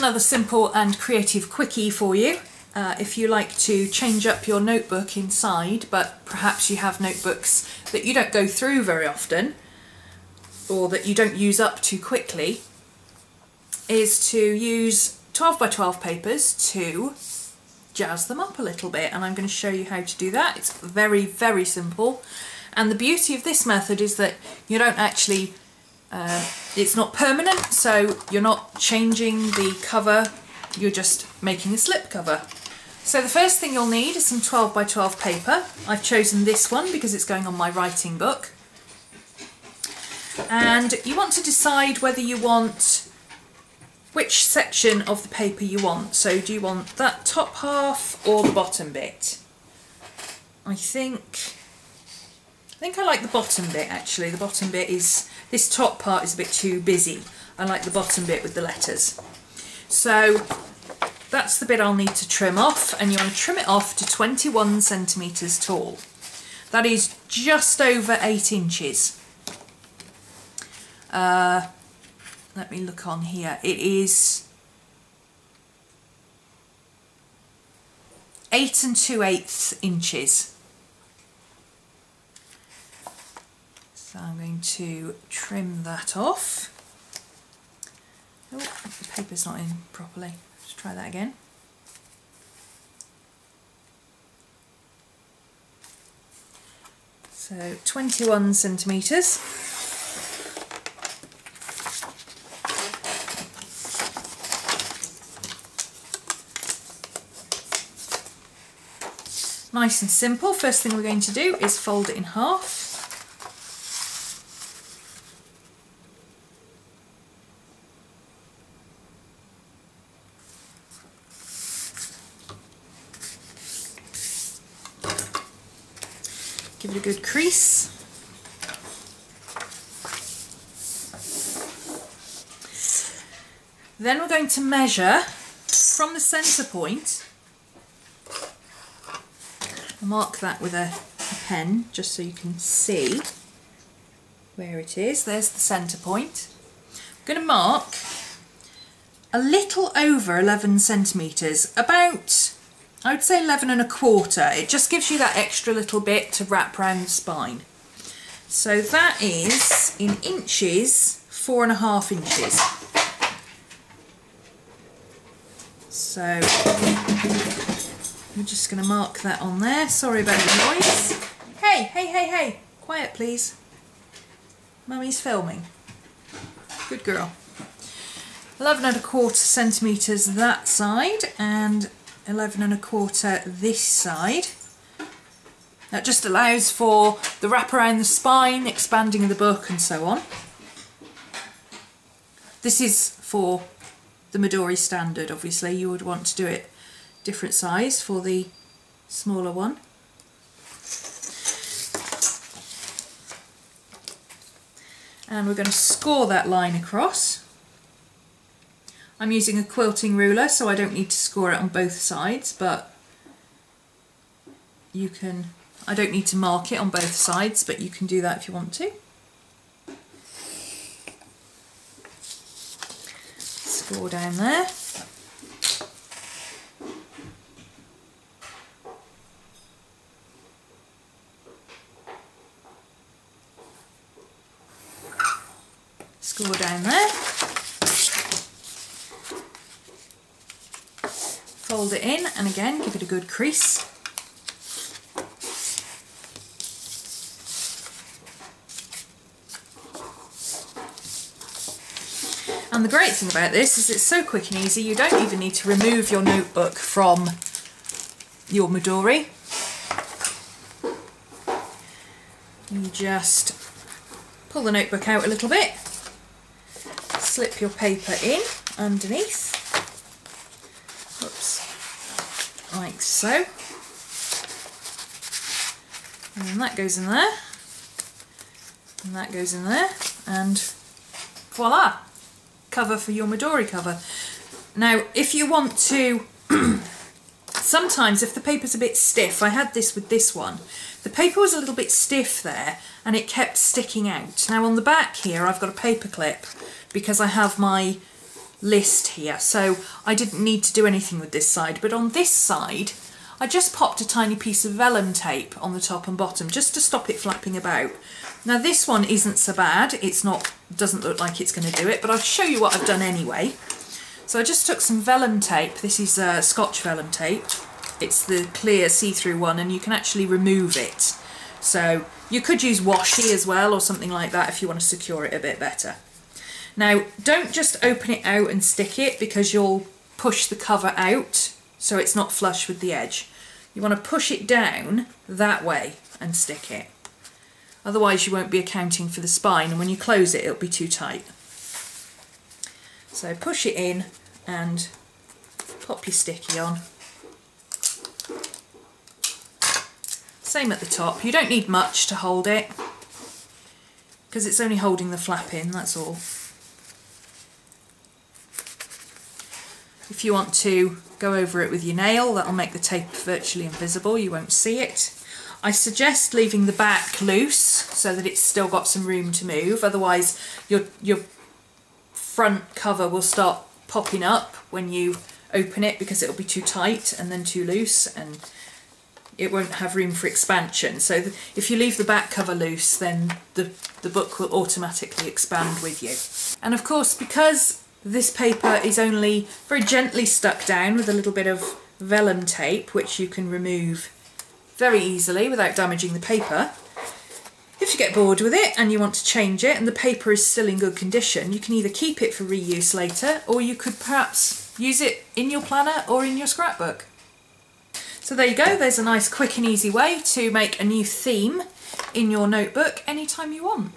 another simple and creative quickie for you. If you like to change up your notebook inside, but perhaps you have notebooks that you don't go through very often or that you don't use up too quickly, is to use 12 by 12 papers to jazz them up a little bit, and I'm going to show you how to do that. It's very, very simple, and the beauty of this method is that you don't actually it's not permanent, so you're not changing the cover, you're just making a slip cover. So the first thing you'll need is some 12 by 12 paper. I've chosen this one because it's going on my writing book. And you want to decide whether you want which section of the paper you want. So do you want that top half or the bottom bit? I think I like the bottom bit actually. The bottom bit is, this top part is a bit too busy. I like the bottom bit with the letters. So that's the bit I'll need to trim off, and you want to trim it off to 21 centimetres tall. That is just over 8 inches. Let me look on here. It is 8 2/8 inches. So I'm going to trim that off. Oh, the paper's not in properly. Let's try that again. So 21 centimetres. Nice and simple. First thing we're going to do is fold it in half. Give it a good crease. Then we're going to measure from the centre point. I'll mark that with a pen just so you can see where it is. There's the centre point. I'm going to mark a little over 11 centimetres, about, I would say 11 1/4. It just gives you that extra little bit to wrap around the spine. So that is, in inches, 4 1/2 inches. So I'm just going to mark that on there. Sorry about the noise. Hey, hey, hey, hey, quiet please. Mummy's filming. Good girl. 11 1/4 centimetres that side and 11 1/4 this side. That just allows for the wrap around the spine, expanding of the book and so on. This is for the Midori standard, obviously. You would want to do it different size for the smaller one. And we're going to score that line across. I'm using a quilting ruler, so I don't need to score it on both sides, but you can, I don't need to mark it on both sides, but you can do that if you want to. Score down there. Score down there. Fold it in, and again give it a good crease. And the great thing about this is it's so quick and easy, you don't even need to remove your notebook from your Midori. You just pull the notebook out a little bit, slip your paper in underneath, oops, like so, and then that goes in there, and that goes in there, and voila! Cover for your Midori cover. Now if you want to, sometimes if the paper's a bit stiff, I had this with this one, the paper was a little bit stiff there and it kept sticking out. Now on the back here I've got a paper clip because I have my list here, so I didn't need to do anything with this side, but on this side I just popped a tiny piece of vellum tape on the top and bottom just to stop it flapping about. Now this one isn't so bad, doesn't look like it's going to do it, but I'll show you what I've done anyway. So I just took some vellum tape. This is Scotch vellum tape. It's the clear see-through one, and you can actually remove it. So you could use washi as well or something like that if you want to secure it a bit better. Now don't just open it out and stick it, because you'll push the cover out so it's not flush with the edge. You want to push it down that way and stick it. Otherwise you won't be accounting for the spine, and when you close it it'll be too tight. So push it in and pop your sticky on. Same at the top. You don't need much to hold it, because it's only holding the flap in, that's all. If you want to go over it with your nail, that'll make the tape virtually invisible, you won't see it. I suggest leaving the back loose so that it's still got some room to move, otherwise your front cover will start popping up when you open it, because it'll be too tight and then too loose, and it won't have room for expansion. So if you leave the back cover loose, then the book will automatically expand with you. And of course, because this paper is only very gently stuck down with a little bit of vellum tape, which you can remove very easily without damaging the paper, if you get bored with it and you want to change it and the paper is still in good condition, you can either keep it for reuse later, or you could perhaps use it in your planner or in your scrapbook. So there you go, there's a nice quick and easy way to make a new theme in your notebook anytime you want.